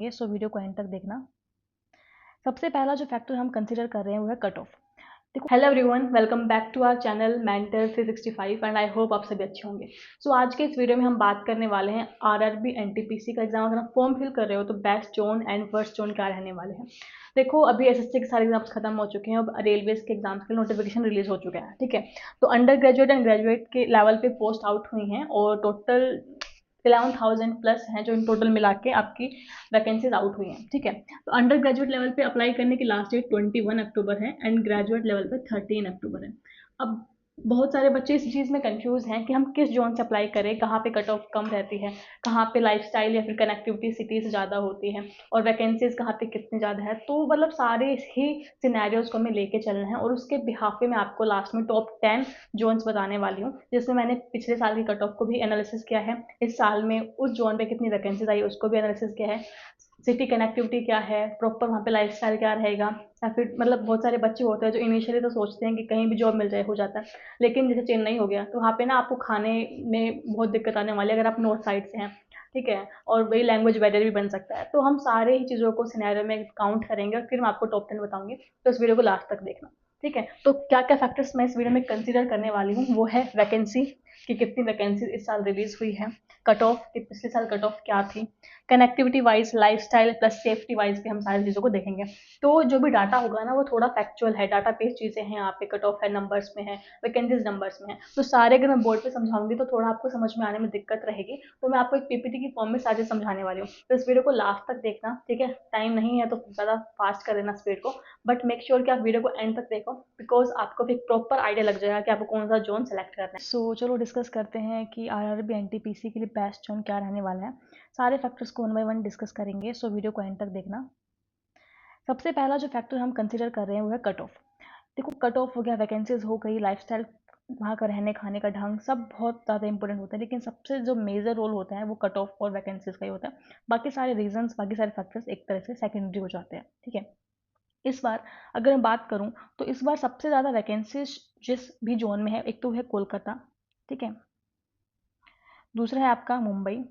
ये so video को and तक देखना। सबसे पहला जो फैक्टर हम कंसीडर कर रहे हैं वो है कट ऑफ। देखो, hello everyone, welcome back to our channel mentor 365 and I hope आप सभी अच्छे होंगे। सो आज के इस वीडियो में हम बात करने वाले हैं आरआरबी एनटीपीसी का एग्जाम अगर आप फॉर्म फिल कर रहे हो तो west zone and worst zone क्या रहने वाले हैं। देखो, अभी एसएससी के सारे एग्जाम्स खत्म हो चुके हैं, अब रेलवेज के एग्जाम्स के नोटिफिकेशन रिलीज हो चुके हैं। ठीक है, तो अंडर ग्रेजुएट एंड ग्रेजुएट के लेवल पे पोस्ट आउट हुई हैं और टोटल 11,000 प्लस हैं जो इन टोटल मिला के आपकी वैकेंसीज आउट हुई हैं। ठीक है, तो अंडर ग्रेजुएट लेवल पे अप्लाई करने की लास्ट डेट 21 अक्टूबर है एंड ग्रेजुएट लेवल पे 13 अक्टूबर है। अब बहुत सारे बच्चे इस चीज़ में कंफ्यूज हैं कि हम किस जोन से अप्लाई करें, कहाँ पे कट ऑफ कम रहती है, कहाँ पे लाइफस्टाइल या फिर कनेक्टिविटी सिटी से ज़्यादा होती है और वैकेंसीज कहाँ पे कितनी ज़्यादा है। तो मतलब सारे ही सिनेरियोज को हमें लेके चलना है और उसके बिहाफ में आपको लास्ट में टॉप 10 जोन्स बताने वाली हूँ, जिसमें मैंने पिछले साल की कट ऑफ को भी एनालिसिस किया है, इस साल में उस जोन पे कितनी वैकेंसीज आई उसको भी एनालिसिस किया है, सिटी कनेक्टिविटी क्या है, प्रॉपर वहाँ पे लाइफस्टाइल क्या रहेगा। या फिर मतलब बहुत सारे बच्चे होते हैं जो इनिशियली तो सोचते हैं कि कहीं भी जॉब मिल जाए, हो जाता है, लेकिन जैसे चेन्नई हो गया तो वहाँ पे ना आपको खाने में बहुत दिक्कत आने वाली है अगर आप नॉर्थ साइड से हैं। ठीक है, और वही लैंग्वेज बैरियर भी बन सकता है। तो हम सारे ही चीज़ों को सिनेरियो में काउंट करेंगे और फिर मैं आपको टॉप 10 बताऊंगी, तो इस वीडियो को लास्ट तक देखना। ठीक है, तो क्या क्या फैक्टर्स मैं इस वीडियो में कंसीडर करने वाली हूँ वो है वैकेंसी कि कितनी वैकेंसी इस साल रिलीज हुई है, कट ऑफ कि पिछले साल कट ऑफ क्या थी, connectivity wise, lifestyle plus safety wise भी हम सारी चीज़ों को देखेंगे। तो जो भी डाटा होगा ना वो थोड़ा फैक्चुअल है, डाटा बेस्ड चीज़ें हैं, यहाँ पे कट ऑफ है नंबर्स में है, वैकेंसीज नंबर्स में है। तो सारे अगर मैं बोर्ड पे समझाऊंगी तो थोड़ा आपको समझ में आने में दिक्कत रहेगी, तो मैं आपको एक पीपीटी की फॉर्म में सारे समझाने वाली हूँ। तो इस वीडियो को लास्ट तक देखना। ठीक है, टाइम नहीं है तो ज़्यादा फास्ट कर देना स्पीड को, बट मेक श्योर कि आप वीडियो को एंड तक देखो, बिकॉज आपको भी प्रॉपर आइडिया लग जाएगा कि आपको कौन सा जोन सेलेक्ट करना है। सो चलो डिस्कस करते हैं कि आरआरबी एनटीपीसी के लिए बेस्ट जोन क्या रहने वाला है। सारे फैक्टर्स को वन बाय वन डिस्कस करेंगे, सो वीडियो को एंड तक देखना। सबसे पहला जो फैक्टर हम कंसीडर कर रहे हैं वो है कट ऑफ। देखो, कट ऑफ हो गया, वैकेंसीज हो गई, लाइफस्टाइल, वहाँ का रहने खाने का ढंग सब बहुत ज़्यादा इंपॉर्टेंट होता है, लेकिन सबसे जो मेजर रोल होता है वो कट ऑफ और वैकेंसीज का ही होता है। बाकी सारे रीजंस, बाकी सारे फैक्टर्स एक तरह से सेकेंडरी हो जाते हैं। ठीक है, इस बार अगर मैं बात करूं तो इस बार सबसे ज़्यादा वैकेंसीज जिस भी जोन में है, एक तो है कोलकाता, ठीक है, दूसरा है आपका मुंबई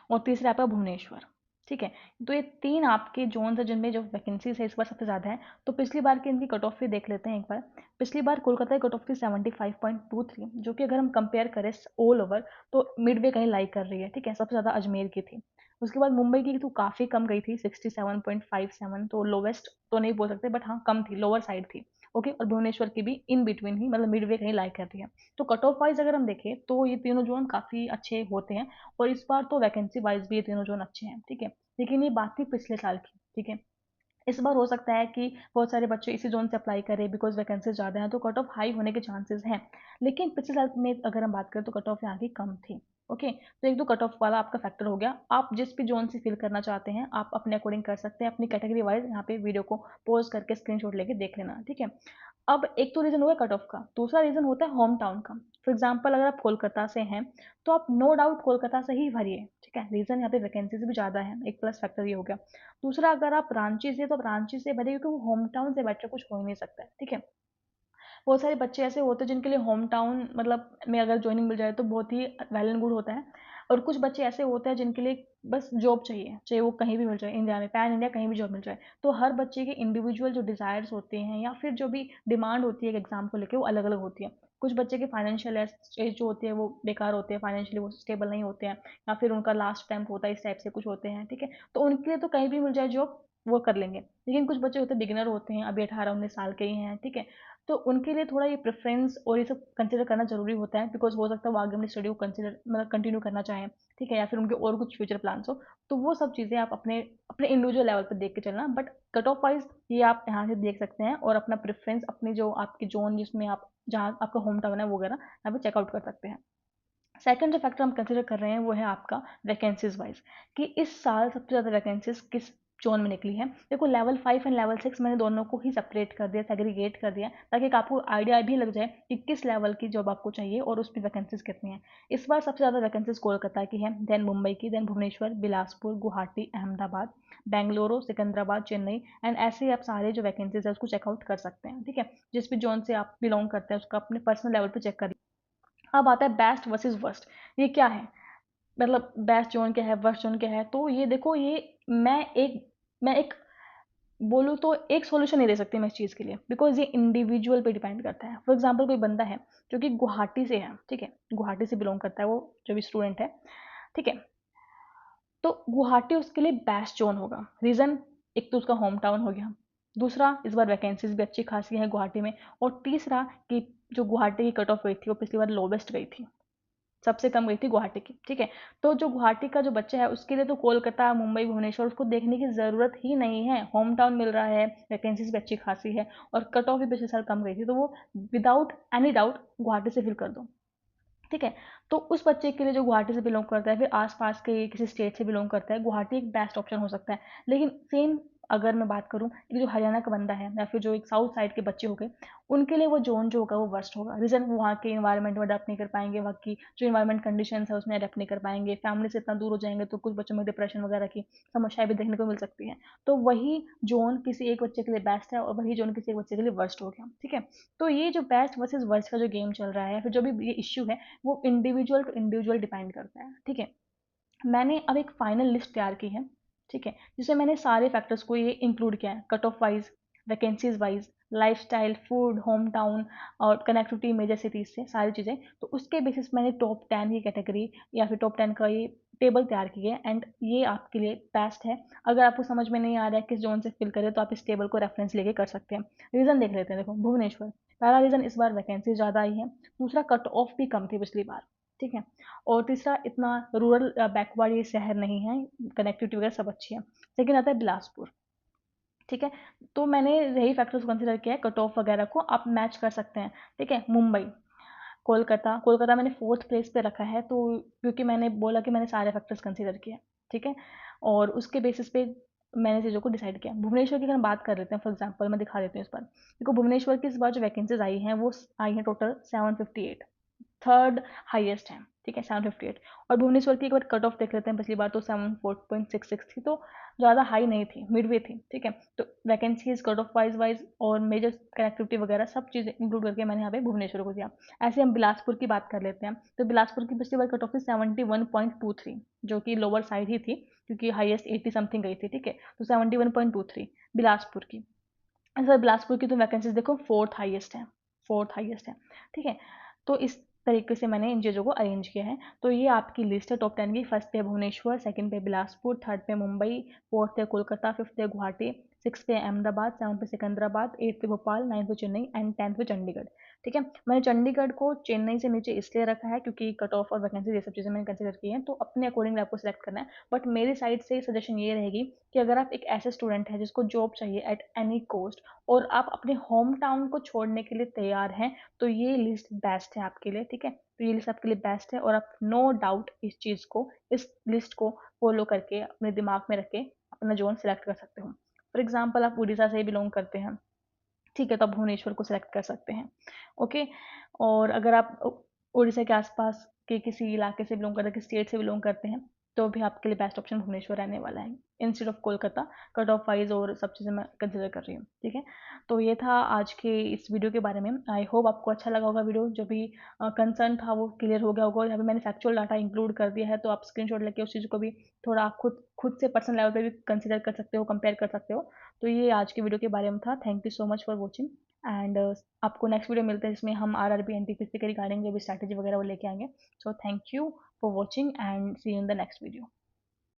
और तीसरा आपका भुवनेश्वर। ठीक है, तो ये तीन आपके जोन है जिनमें जो वैकेंसीज है इस बार सबसे ज़्यादा है। तो पिछली बार की इनकी कट ऑफ भी देख लेते हैं एक बार। पिछली बार कोलकाता की कट ऑफ थी 75.23, जो कि अगर हम कंपेयर करें ऑल ओवर तो मिडवे कहीं लाई कर रही है। ठीक है, सबसे ज़्यादा अजमेर की थी। उसके बाद मुंबई की तो काफ़ी कम गई थी 67.57, तो लोवेस्ट तो नहीं बोल सकते बट हाँ कम थी, लोअर साइड थी। ओके, और भुवनेश्वर की भी इन बिटवीन ही, मतलब मिडवे कहीं लाई कर रही है। तो कट ऑफ वाइज अगर हम देखें तो ये तीनों जोन काफ़ी अच्छे होते हैं और इस बार तो वैकेंसी वाइज भी ये तीनों जोन अच्छे हैं। ठीक है, लेकिन ये बात थी पिछले साल की। ठीक है, इस बार हो सकता है कि बहुत सारे बच्चे इसी जोन से अप्लाई करें बिकॉज वैकेंसी ज़्यादा है तो कट ऑफ हाई होने के चांसेस हैं, लेकिन पिछले साल में अगर हम बात करें तो कट ऑफ यहाँ की कम थी। ओके, तो एक तो कट ऑफ वाला आपका फैक्टर हो गया। आप जिस भी जोन से फिल करना चाहते हैं आप अपने अकॉर्डिंग कर सकते हैं, अपनी कैटेगरी वाइज यहाँ पे वीडियो को पॉज करके स्क्रीनशॉट लेके देख लेना। ठीक है, अब एक तो रीज़न हुआ कट ऑफ का, दूसरा रीज़न होता है होम टाउन का। फॉर एग्जाम्पल अगर आप कोलकाता से हैं तो आप नो डाउट कोलकाता से ही भरिए। ठीक है, रीज़न यहाँ पे वैकेंसीज भी ज़्यादा है, एक प्लस फैक्टर ये हो गया। दूसरा, अगर आप रांची से तो आप रांची से भरिए क्योंकि वो होम टाउन से बेटर कुछ हो ही नहीं सकता है। ठीक है, बहुत सारे बच्चे ऐसे होते हैं जिनके लिए होम टाउन मतलब में अगर ज्वाइनिंग मिल जाए तो बहुत ही वेल एंड गुड होता है, और कुछ बच्चे ऐसे होते हैं जिनके लिए बस जॉब चाहिए, चाहे वो कहीं भी मिल जाए, इंडिया में पैन इंडिया कहीं भी जॉब मिल जाए। तो हर बच्चे के इंडिविजुअल जो डिज़ायर्स होते हैं या फिर जो भी डिमांड होती है एक एग्जाम को लेकर वो अलग अलग होती है। कुछ बच्चे के फाइनेंशियल स्टेज जो होती है वो बेकार होते हैं, फाइनेंशियली वो स्टेबल नहीं होते हैं, या फिर उनका लास्ट टाइम होता है, इस टाइप से कुछ होते हैं। ठीक है, तो उनके लिए तो कहीं भी मिल जाए जॉब वो कर लेंगे, लेकिन कुछ बच्चे होते हैं बिगिनर होते हैं, अभी 18-19 साल के ही हैं। ठीक है, तो उनके लिए थोड़ा ये प्रेफरेंस और ये सब कंसिडर करना जरूरी होता है, बिकॉज हो सकता है वो आगे अपनी स्टडी को कंसिडर मतलब कंटिन्यू करना चाहें। ठीक है, या फिर उनके और कुछ फ्यूचर प्लान्स हो, तो वो सब चीज़ें आप अपने अपने इंडिविजुअल लेवल पर देख के चलना। बट कट ऑफ वाइज ये आप यहाँ से देख सकते हैं और अपना प्रेफरेंस, अपनी जो आपकी जोन जिसमें आप जहाँ आपका होम टाउन है वगैरह यहाँ पे चेकआउट कर सकते हैं। सेकंड जो फैक्टर हम कंसिडर कर रहे हैं वो है आपका वैकेंसीज वाइज, कि इस साल सबसे ज़्यादा वैकेंसीज किस जोन में निकली है। देखो, लेवल 5 एंड लेवल 6 मैंने दोनों को ही सेपरेट कर दिया, सेग्रीगेट कर दिया, ताकि आपको आइडिया भी लग जाए कि किस लेवल की जॉब आपको चाहिए और उसमें वैकेंसीज कितनी हैं। इस बार सबसे ज़्यादा वैकेंसीज कोलकाता की है, देन मुंबई की, देन भुवनेश्वर, बिलासपुर, गुवाहाटी, अहमदाबाद, बेंगलुरु, सिकंदराबाद, चेन्नई, एंड ऐसे ही आप सारे जो वैकेंसीज है उसको चेकआउट कर सकते हैं। ठीक है, जिस भी जोन से आप बिलोंग करते हैं उसका अपने पर्सनल लेवल पर चेक कर। अब आता है बेस्ट वर्सेस वर्स्ट। ये क्या है? मतलब बेस्ट जोन क्या है, वर्स्ट जोन क्या है। तो ये देखो, ये मैं एक बोलूँ तो एक सॉल्यूशन नहीं दे सकती मैं इस चीज़ के लिए, बिकॉज़ ये इंडिविजुअल पे डिपेंड करता है। फॉर एग्जांपल कोई बंदा है जो कि गुवाहाटी से है, ठीक है, गुवाहाटी से बिलोंग करता है वो जो भी स्टूडेंट है, ठीक है, तो गुवाहाटी उसके लिए बेस्ट जोन होगा। रीज़न, एक तो उसका होम टाउन हो गया, दूसरा इस बार वैकेंसीज भी अच्छी खासी हैं गुवाहाटी में, और तीसरा कि जो गुवाहाटी की कट ऑफ गई थी वो पिछली बार लोवेस्ट गई थी, सबसे कम गई थी गुवाहाटी की, ठीक है। तो जो गुवाहाटी का जो बच्चा है उसके लिए तो कोलकाता, मुंबई, भुवनेश्वर उसको देखने की ज़रूरत ही नहीं है। होम टाउन मिल रहा है, वैकेंसीज भी अच्छी खासी है, और कट ऑफ भी पिछले साल कम गई थी, तो वो विदाउट एनी डाउट गुवाहाटी से फिल कर दो, ठीक है। तो उस बच्चे के लिए जो गुवाहाटी से बिलोंग करता है, फिर आसपास के किसी स्टेट से बिलोंग करता है, गुवाहाटी एक बेस्ट ऑप्शन हो सकता है। लेकिन सेम अगर मैं बात करूँ कि जो हरियाणा का बंदा है या फिर जो एक साउथ साइड के बच्चे हो गए, उनके लिए वो जोन जो होगा वो वर्स्ट होगा। रीज़न, वो वहाँ के इन्वायरमेंट में अडेप्ट नहीं कर पाएंगे, वहाँ की जो इन्वायरमेंट कंडीशन है उसमें अडेप्ट नहीं कर पाएंगे, फैमिली से इतना दूर हो जाएंगे, तो कुछ बच्चों में डिप्रेशन वगैरह की समस्याएं भी देखने को मिल सकती हैं। तो वही जोन किसी एक बच्चे के लिए बेस्ट है और वही जोन किसी एक बच्चे के लिए वर्स्ट हो गया, ठीक है। तो ये जो बेस्ट वर्सेज वर्स्ट का जो गेम चल रहा है, या फिर जो भी ये इश्यू है, वो इंडिविजुअल टू इंडिविजुअल डिपेंड करता है, ठीक है। मैंने अब एक फाइनल लिस्ट तैयार की है, ठीक है, जिसमें मैंने सारे फैक्टर्स को ये इंक्लूड किया है, cut of wise, vacancies wise, lifestyle, food, home town और कनेक्टिविटी मेजर सिटीज से सारी चीज़ें। तो उसके बेसिस मैंने टॉप 10 की कैटेगरी या फिर टॉप 10 का ये टेबल तैयार की है, एंड ये आपके लिए बेस्ट है। अगर आपको समझ में नहीं आ रहा है किस जोन से फिल करें, तो आप इस टेबल को रेफरेंस लेके कर सकते हैं। रीज़न देख लेते हैं। देखो, भुवनेश्वर, पहला रीज़न, इस बार वैकेंसी ज़्यादा आई है। दूसरा, कट ऑफ भी कम थी पिछली बार, ठीक है। और तीसरा, इतना रूरल बैकवर्ड ये शहर नहीं है, कनेक्टिविटी वगैरह सब अच्छी है। सेकेंड आता है बिलासपुर, ठीक है। तो मैंने यही फैक्टर्स कंसिडर किया है, कट ऑफ वगैरह को आप मैच कर सकते हैं, ठीक है। मुंबई, कोलकाता, कोलकाता मैंने फोर्थ प्लेस पे रखा है, तो क्योंकि मैंने बोला कि मैंने सारे फैक्टर्स कंसिडर किए, ठीक है, और उसके बेसिस पे मैंने चीज़ों को डिसाइड किया। भुवनेश्वर की अगर हम बात कर लेते हैं, फॉर एग्जांपल मैं दिखा देती हूँ इस बार। देखो, भुवनेश्वर की इस बार जो वैकेंसीज आई हैं वो आई हैं टोटल 758, थर्ड हाईएस्ट है, ठीक है, 758। और भुवनेश्वर की एक बार कट ऑफ देख लेते हैं, पिछली बार तो 74.66 थी, तो ज़्यादा हाई नहीं थी, मिडवे थी, ठीक है। तो वैकेंसीज, कट ऑफ वाइज और मेजर कनेक्टिविटी वगैरह सब चीज़ें इंक्लूड करके मैंने यहाँ पे भुवनेश्वर को दिया। ऐसे हम बिलासपुर की बात कर लेते हैं, तो बिलासपुर की पिछली बार कट ऑफ थी 71.23, जो कि लोअर साइड ही थी, क्योंकि हाईएस्ट 80 समथिंग गई थी, ठीक है। तो 71.23 बिलासपुर की। सर, बिलासपुर की तो वैकेंसीज देखो फोर्थ हाईएस्ट है, फोर्थ हाईएस्ट है, ठीक है। तो इस तरीके से मैंने इन चीज़ों को अरेंज किया है। तो ये आपकी लिस्ट है टॉप 10 की। फर्स्ट पे भुवनेश्वर, सेकंड पे बिलासपुर, थर्ड पे मुंबई, फोर्थ पे कोलकाता, फिफ्थ पे गुवाहाटी, सिक्स पे अहमदाबाद, सेवन पे Secunderabad, eighth pay Bhopal, ninth पे चेन्नई एंड टेंथ पे चंडीगढ़, ठीक है। मैंने चंडीगढ़ को चेन्नई से नीचे इसलिए रखा है क्योंकि कट ऑफ और वैकेंसी ये सब चीज़ें मैंने कंसिडर की हैं, तो अपने अकॉर्डिंग आपको सेलेक्ट करना है। बट मेरी साइड से सजेशन ये रहेगी कि अगर आप एक ऐसे स्टूडेंट हैं जिसको जॉब चाहिए एट एनी कॉस्ट, और आप अपने होम टाउन को छोड़ने के लिए तैयार हैं, तो ये लिस्ट बेस्ट है आपके लिए, ठीक है। तो ये लिस्ट आपके लिए बेस्ट है, और आप नो डाउट इस चीज़ को, इस लिस्ट को फॉलो करके अपने दिमाग में रख के अपना जोन सेलेक्ट कर सकते हो। फॉर एग्जाम्पल, आप उड़ीसा से बिलोंग करते हैं, ठीक है, तो आप भुवनेश्वर को सेलेक्ट कर सकते हैं, ओके। और अगर आप उड़ीसा के आसपास के किसी इलाके से बिलोंग करते हैं, किसी स्टेट से बिलोंग करते हैं, तो भी आपके लिए बेस्ट ऑप्शन भुवनेश्वर रहने वाला है, instead of Kolkata. Cut off wise और सब चीज़ें मैं कंसिडर कर रही हूँ, ठीक है। तो ये था आज के इस वीडियो के बारे में। आई होप आपको अच्छा लगा होगा वीडियो, जो भी कंसर्न था वो क्लियर हो गया होगा। यहाँ पे मैंने फैक्चुअल डाटा इंक्लूड कर दिया है, तो आप स्क्रीनशॉट लेके उस चीज़ को भी थोड़ा आप खुद खुद से पर्सनल लेवल पे भी कंसिडर कर सकते हो, कंपेयर कर सकते हो। तो ये आज की वीडियो के बारे में था। Thank you so much for watching, and आपको नेक्स्ट वीडियो मिलते हैं जिसमें हम आरआरबी एनटीपीसी के रिगार्डिंग जो भी स्ट्रैटेजी वगैरह वो लेके आएंगे। So thank you for watching and see you in the next video.